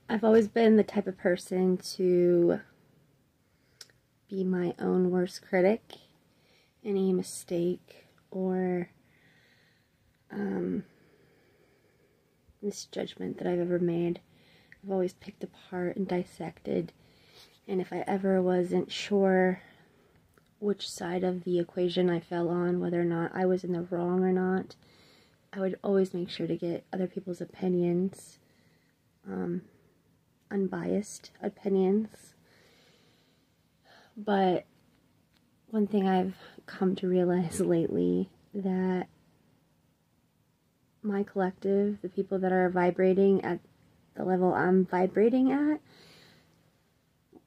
I've always been the type of person to be my own worst critic. Any mistake or misjudgment that I've ever made, I've always picked apart and dissected. And if I ever wasn't sure which side of the equation I fell on, whether or not I was in the wrong or not, I would always make sure to get other people's opinions, unbiased opinions. But one thing I've come to realize lately, that my collective, the people that are vibrating at the level I'm vibrating at,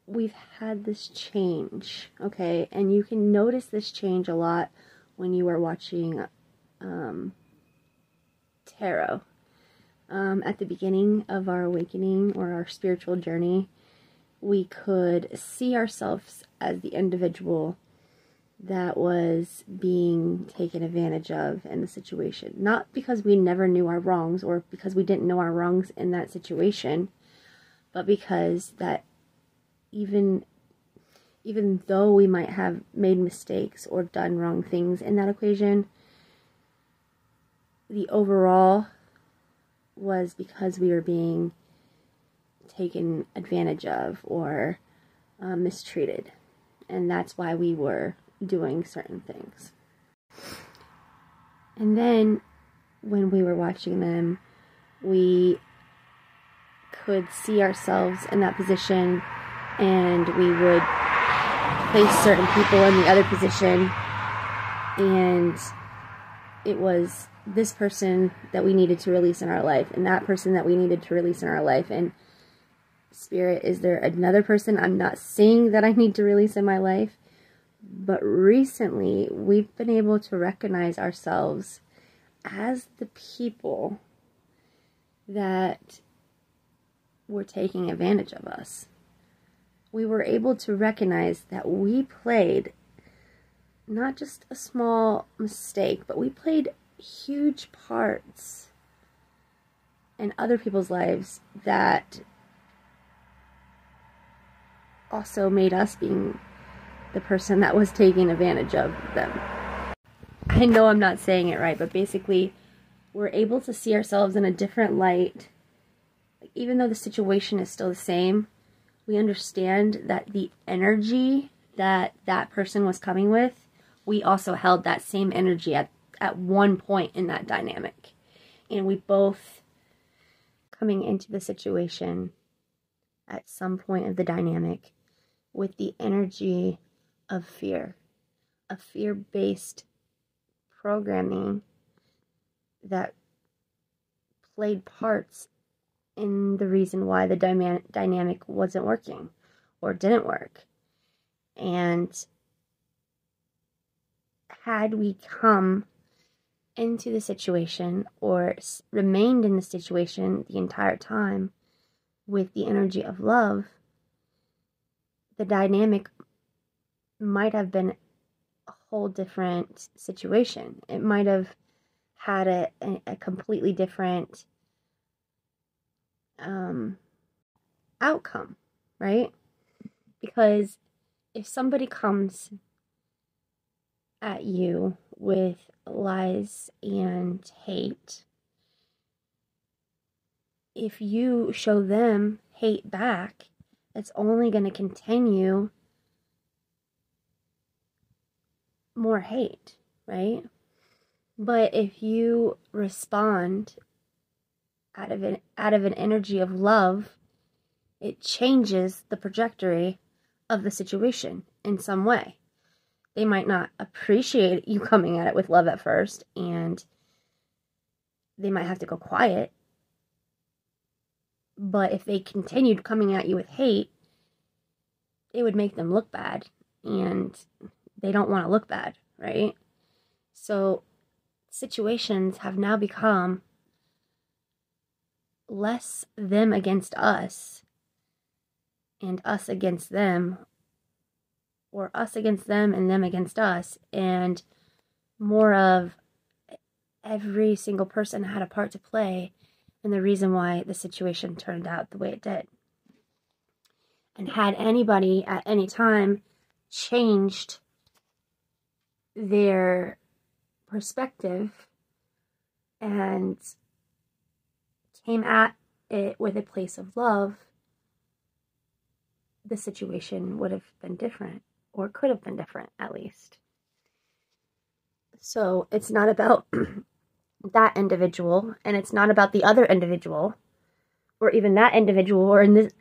we've had this change, okay? And you can notice this change a lot when you are watching tarot. At the beginning of our awakening or our spiritual journey, we could see ourselves as the individual that was being taken advantage of in the situation. Not because we never knew our wrongs or because we didn't know our wrongs in that situation, but because that even though we might have made mistakes or done wrong things in that equation, the overall was because we were being taken advantage of or mistreated. And that's why we were doing certain things. And then when we were watching them, we could see ourselves in that position, and we would place certain people in the other position, and it was this person that we needed to release in our life, and that person that we needed to release in our life. And Spirit, is there another person I'm not seeing that I need to release in my life? But recently, we've been able to recognize ourselves as the people that were taking advantage of us. We were able to recognize that we played not just a small mistake, but we played huge parts in other people's lives that also made us being the person that was taking advantage of them. I know I'm not saying it right, but basically, we're able to see ourselves in a different light. Like, even though the situation is still the same, we understand that the energy that that person was coming with, we also held that same energy at one point in that dynamic. And we both, coming into the situation at some point of the dynamic, with the energy of fear, a fear-based programming that played parts in the reason why the dynamic wasn't working or didn't work. And had we come into the situation or remained in the situation the entire time with the energy of love, the dynamic might have been a whole different situation. It might have had a completely different outcome, right? Because if somebody comes at you with lies and hate, if you show them hate back, it's only going to continue more hate, right? But if you respond out of an energy of love, it changes the trajectory of the situation in some way. They might not appreciate you coming at it with love at first, and they might have to go quiet. But if they continued coming at you with hate, it would make them look bad, and they don't want to look bad, right? So situations have now become less them against us and us against them, or us against them and them against us, and more of every single person had a part to play and the reason why the situation turned out the way it did. And had anybody at any time changed their perspective and came at it with a place of love, the situation would have been different, or could have been different at least. So it's not about that individual, and it's not about the other individual, or even that individual, or in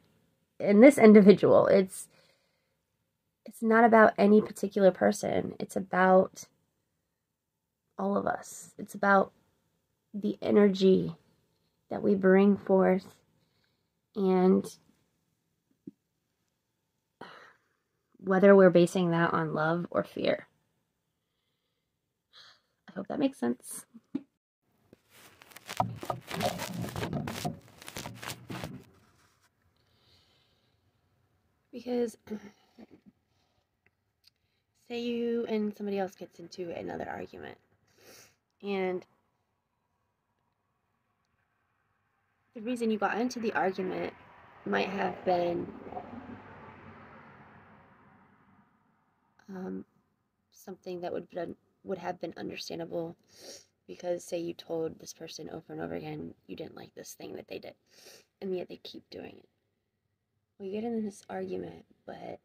this individual. It's not about any particular person. It's about all of us. It's about the energy that we bring forth, and whether we're basing that on love or fear. I hope that makes sense. Because say you and somebody else gets into another argument, and the reason you got into the argument might have been something that would have been understandable, because say you told this person over and over again you didn't like this thing that they did, and yet they keep doing it. We get into this argument, but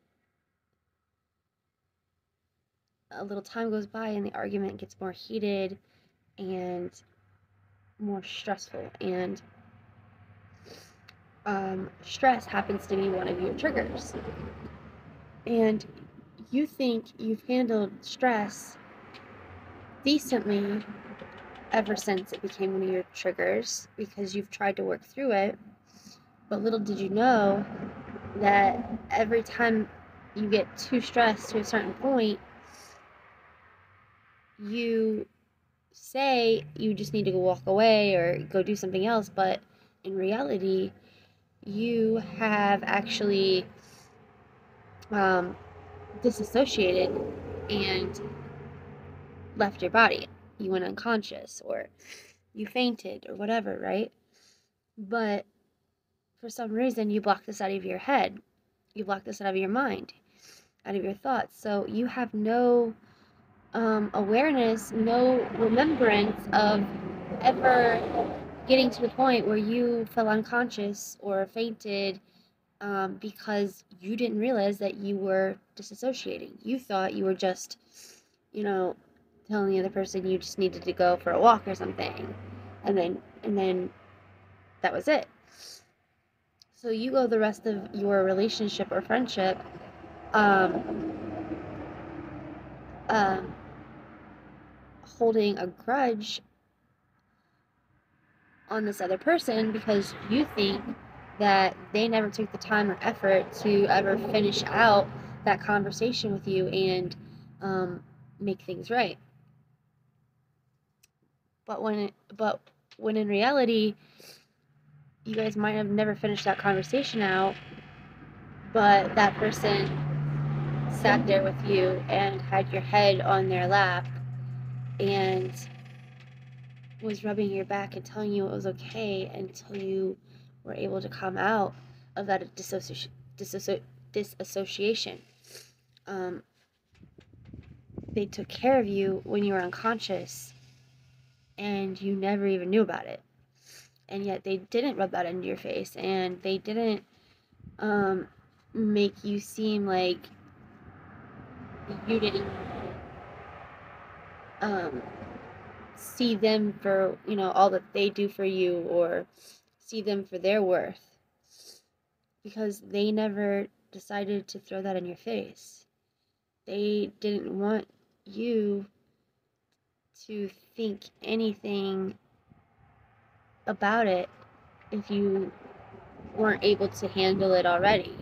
a little time goes by and the argument gets more heated and more stressful, and stress happens to be one of your triggers, and you think you've handled stress decently ever since it became one of your triggers, because you've tried to work through it. But little did you know that every time you get too stressed to a certain point, you say you just need to go walk away or go do something else, but in reality you have actually disassociated and left your body. You went unconscious, or you fainted, or whatever, right? But for some reason you block this out of your head, you block this out of your mind, out of your thoughts, so you have no awareness, no remembrance of ever getting to the point where you fell unconscious or fainted, because you didn't realize that you were disassociating. You thought you were just, telling the other person you just needed to go for a walk or something, and then that was it. So you go the rest of your relationship or friendship holding a grudge on this other person because you think that they never took the time or effort to ever finish out that conversation with you and make things right. But when in reality, you guys might have never finished that conversation out, but that person sat there with you and had your head on their lap and was rubbing your back and telling you it was okay until you were able to come out of that disassociation. They took care of you when you were unconscious and you never even knew about it. And yet they didn't rub that into your face, and they didn't make you seem like you didn't see them for, all that they do for you, or see them for their worth, because they never decided to throw that in your face. They didn't want you to think anything about it if you weren't able to handle it already.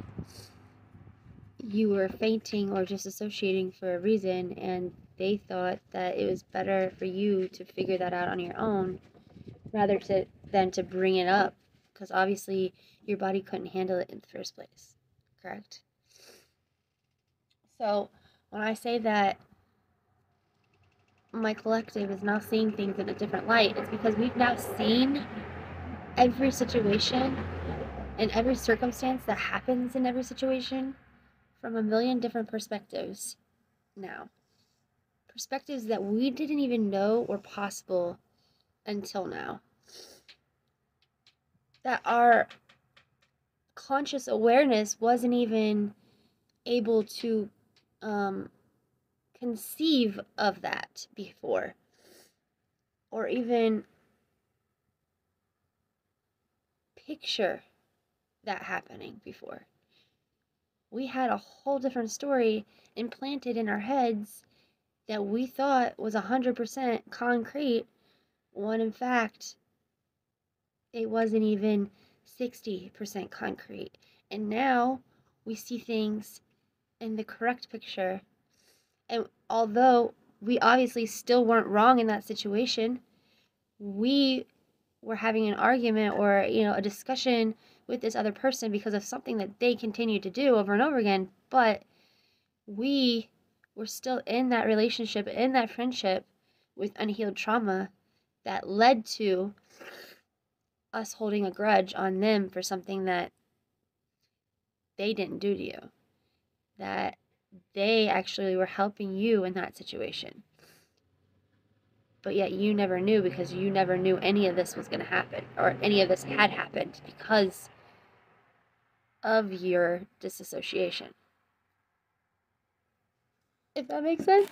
You were fainting or disassociating for a reason, and they thought that it was better for you to figure that out on your own rather than to bring it up, because obviously your body couldn't handle it in the first place, correct? So when I say that my collective is now seeing things in a different light, it's because we've now seen every situation and every circumstance that happens in every situation from a million different perspectives now. Perspectives that we didn't even know were possible until now. That our conscious awareness wasn't even able to conceive of that before, or even picture that happening before. We had a whole different story implanted in our heads that we thought was 100% concrete, when in fact it wasn't even 60% concrete. And now we see things in the correct picture. And although we obviously still weren't wrong in that situation, we were having an argument or, a discussion with this other person because of something that they continued to do over and over again. But we were still in that relationship, in that friendship with unhealed trauma that led to us holding a grudge on them for something that they didn't do to you, that they actually were helping you in that situation. But yet you never knew, because you never knew any of this was going to happen, or any of this had happened because of your disassociation. If that makes sense?